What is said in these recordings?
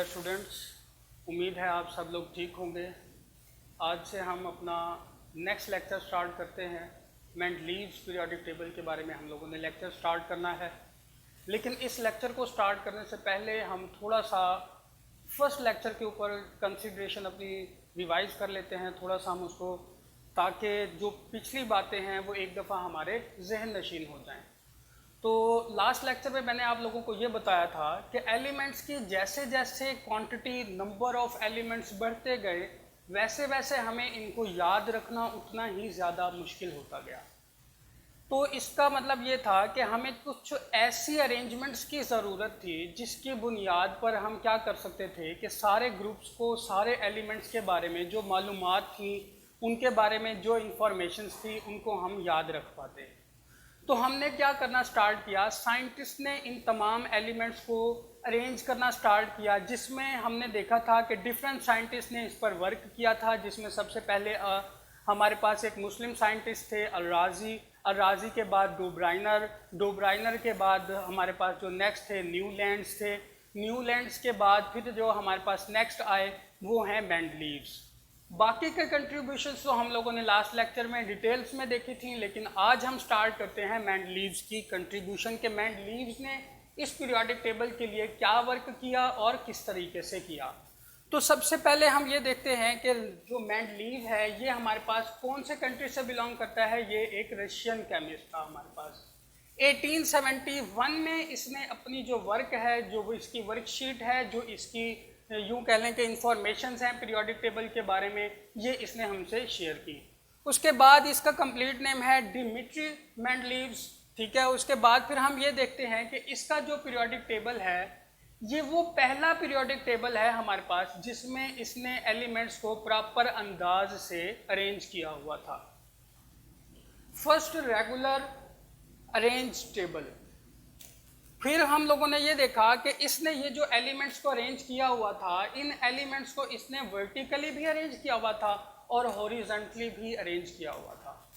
Dear students, उम्मीद है आप सब लोग ठीक होंगे। आज से हम अपना नेक्स्ट लेक्चर स्टार्ट करते हैं। मेंडलीव्स पीरियोडिक टेबल के बारे में हम लोगों ने लेक्चर स्टार्ट करना है, लेकिन इस लेक्चर को स्टार्ट करने से पहले हम थोड़ा सा फर्स्ट लेक्चर के ऊपर कंसिडरेशन अपनी रिवाइज कर लेते हैं, थोड़ा सा हम उसको, ताकि जो पिछली बातें हैं वो एक दफ़ा हमारे जहन नशीन हो जाएं। तो लास्ट लेक्चर में मैंने आप लोगों को ये बताया था कि एलिमेंट्स की जैसे जैसे क्वांटिटी, नंबर ऑफ एलिमेंट्स बढ़ते गए, वैसे वैसे हमें इनको याद रखना उतना ही ज़्यादा मुश्किल होता गया। तो इसका मतलब ये था कि हमें कुछ ऐसी अरेंजमेंट्स की ज़रूरत थी जिसकी बुनियाद पर हम क्या कर सकते थे कि सारे ग्रुप्स को, सारे एलिमेंट्स के बारे में जो मालूमात थी, उनके बारे में जो इंफॉर्मेशंस थी, उनको हम याद रख पाते। तो हमने क्या करना स्टार्ट किया, साइंटिस्ट ने इन तमाम एलिमेंट्स को अरेंज करना स्टार्ट किया, जिसमें हमने देखा था कि डिफरेंट साइंटिस्ट ने इस पर वर्क किया था। जिसमें सबसे पहले हमारे पास एक मुस्लिम साइंटिस्ट थे अल-राज़ी के बाद डोब्राइनर के बाद हमारे पास जो नेक्स्ट थे न्यूलैंड्स के बाद फिर जो हमारे पास नेक्स्ट आए वो हैं मेंडलीव्स। बाकी के कंट्रीब्यूशंस तो हम लोगों ने लास्ट लेक्चर में डिटेल्स में देखी थी, लेकिन आज हम स्टार्ट करते हैं मेंडलीव्स की कंट्रीब्यूशन के मेंडलीव्स ने इस पीरियोडिक टेबल के लिए क्या वर्क किया और किस तरीके से किया। तो सबसे पहले हम ये देखते हैं कि जो मेंडलीव है ये हमारे पास कौन से कंट्री से बिलोंग करता है। ये एक रशियन केमिस्ट था हमारे पास। 1871 में इसने अपनी जो वर्क है, जो वो इसकी वर्कशीट है, जो इसकी यूँ कह लें कि इंफॉर्मेशंस हैं पीरियोडिक टेबल के बारे में, ये इसने हमसे शेयर की। उसके बाद इसका कंप्लीट नेम है डिमिट्री मेंडलीव्स, ठीक है। उसके बाद फिर हम ये देखते हैं कि इसका जो पीरियोडिक टेबल है ये वो पहला पीरियोडिक टेबल है हमारे पास जिसमें इसने एलिमेंट्स को प्रॉपर अंदाज से अरेंज किया हुआ था। First regular arrange table. फिर हम लोगों ने ये देखा कि इसने ये जो एलिमेंट्स को अरेंज किया हुआ था, इन एलिमेंट्स को इसने वर्टिकली भी अरेंज किया हुआ था और हॉरिजॉन्टली भी अरेंज किया हुआ था।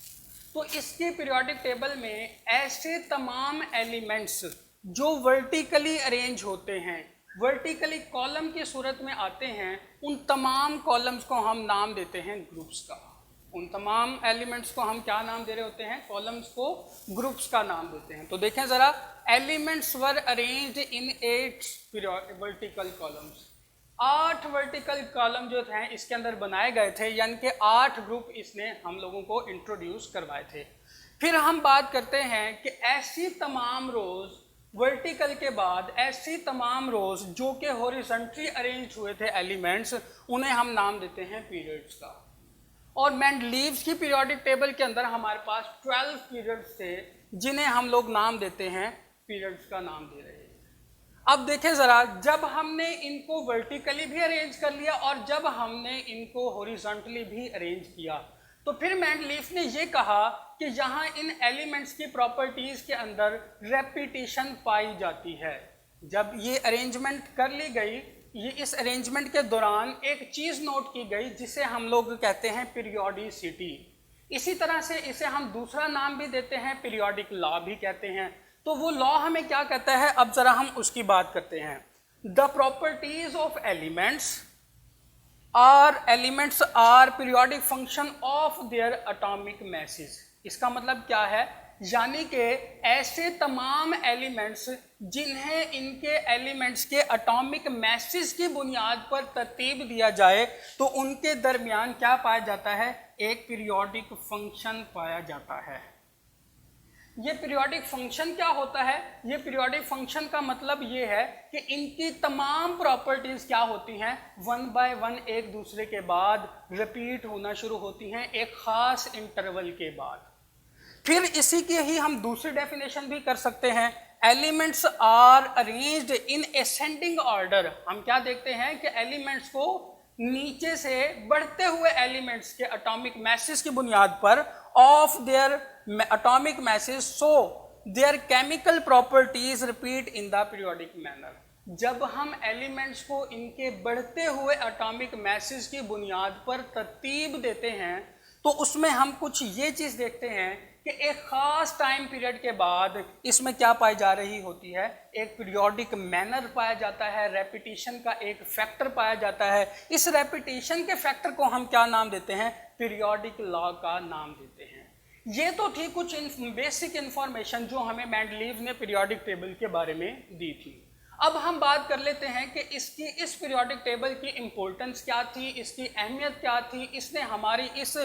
तो इसके पीरियोडिक टेबल में ऐसे तमाम एलिमेंट्स जो वर्टिकली अरेंज होते हैं, वर्टिकली कॉलम की सूरत में आते हैं, उन तमाम कॉलम्स को हम नाम देते हैं ग्रुप्स का। उन तमाम एलिमेंट्स को हम क्या नाम दे रहे होते हैं? कॉलम्स को ग्रुप्स का नाम देते हैं। तो देखें ज़रा, elements were arranged in 8 vertical columns. 8 vertical column जो हैं इसके अंदर बनाए गए थे, यानी कि 8 ग्रुप इसने हम लोगों को इंट्रोड्यूस करवाए थे। फिर हम बात करते हैं कि ऐसी तमाम रोज वर्टिकल के बाद ऐसी तमाम रोज जो कि हॉरिजॉन्टली अरेंज हुए थे एलिमेंट्स, उन्हें हम नाम देते हैं पीरियड्स का। और मेंडलीव्स की पीरियोडिक टेबल के अंदर हमारे पास 12 पीरियड्स थे जिन्हें हम लोग नाम देते हैं, पीरियड्स का नाम दे रहे हैं। अब देखें ज़रा, जब हमने इनको वर्टिकली भी अरेंज कर लिया और जब हमने इनको हॉरिजॉन्टली भी अरेंज किया, तो फिर मेंडलीव ने ये कहा कि यहाँ इन एलिमेंट्स की प्रॉपर्टीज़ के अंदर रेपिटेशन पाई जाती है। जब ये अरेंजमेंट कर ली गई, ये इस अरेंजमेंट के दौरान एक चीज़ नोट की गई जिसे हम लोग कहते हैं पीरियोडिसिटी। इसी तरह से इसे हम दूसरा नाम भी देते हैं, पीरियोडिक लॉ भी कहते हैं। तो वो लॉ हमें क्या कहता है, अब ज़रा हम उसकी बात करते हैं। The properties of elements are periodic function of their atomic masses. इसका मतलब क्या है? यानी कि ऐसे तमाम एलिमेंट्स जिन्हें इनके एलिमेंट्स के एटॉमिक मैसेज की बुनियाद पर तरतीब दिया जाए, तो उनके दरमियान क्या पाया जाता है? एक पीरियोडिक फंक्शन पाया जाता है। ये पीरियोडिक फंक्शन क्या होता है? ये पीरियोडिक फंक्शन का मतलब ये है कि इनकी तमाम प्रॉपर्टीज क्या होती हैं, 1 बाय 1 एक दूसरे के बाद रिपीट होना शुरू होती हैं एक ख़ास इंटरवल के बाद। फिर इसी की ही हम दूसरी डेफिनेशन भी कर सकते हैं, elements are arranged in ascending order. हम क्या देखते हैं कि एलिमेंट्स को नीचे से बढ़ते हुए एलिमेंट्स के एटॉमिक मैसेज की बुनियाद पर of their atomic message, so there chemical properties repeat in the periodic manner. जब हम एलिमेंट्स को इनके बढ़ते हुए एटॉमिक मैसेज की बुनियाद पर तरतीब देते हैं, तो उसमें हम कुछ ये चीज़ देखते हैं कि एक ख़ास टाइम पीरियड के बाद इसमें क्या पाई जा रही होती है, एक पीरियोडिक मैनर पाया जाता है, रेपिटेशन का एक फैक्टर पाया जाता है। इस रेपिटेशन के फैक्टर को हम क्या नाम देते हैं, पीरियोडिक लॉ का नाम देते हैं। ये तो थी कुछ बेसिक इंफॉर्मेशन जो हमें मेंडलीव ने पीरियोडिक टेबल के बारे में दी थी। अब हम बात कर लेते हैं कि इस पीरियोडिक टेबल की इंपॉर्टेंस क्या थी, इसकी अहमियत क्या थी, इसने हमारी इस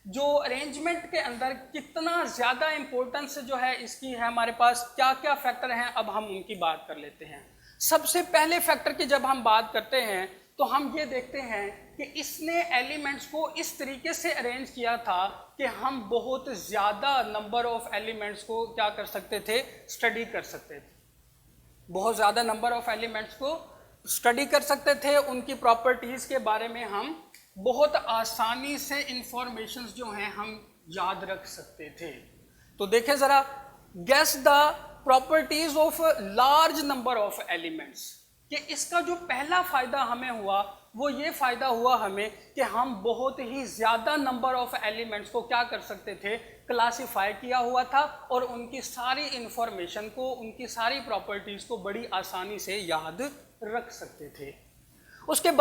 जो अरेंजमेंट के अंदर कितना ज़्यादा इंपॉर्टेंस जो है इसकी है, हमारे पास क्या क्या फैक्टर हैं, अब हम उनकी बात कर लेते हैं। सबसे पहले फैक्टर की जब हम बात करते हैं तो हम ये देखते हैं कि इसने एलिमेंट्स को इस तरीके से अरेंज किया था कि हम बहुत ज़्यादा नंबर ऑफ एलिमेंट्स को क्या कर सकते थे, स्टडी कर सकते थे। बहुत ज़्यादा नंबर ऑफ एलिमेंट्स को स्टडी कर सकते थे, उनकी प्रॉपर्टीज़ के बारे में हम बहुत आसानी से इंफॉर्मेशंस जो हैं हम याद रख सकते थे। तो देखें ज़रा, guess the properties of large number of elements, कि इसका जो पहला फ़ायदा हमें हुआ वो ये फ़ायदा हुआ हमें कि हम बहुत ही ज़्यादा नंबर ऑफ एलिमेंट्स को क्या कर सकते थे, क्लासीफाई किया हुआ था और उनकी सारी इंफॉर्मेशन को, उनकी सारी प्रॉपर्टीज़ को बड़ी आसानी से याद रख सकते थे। उसके बाद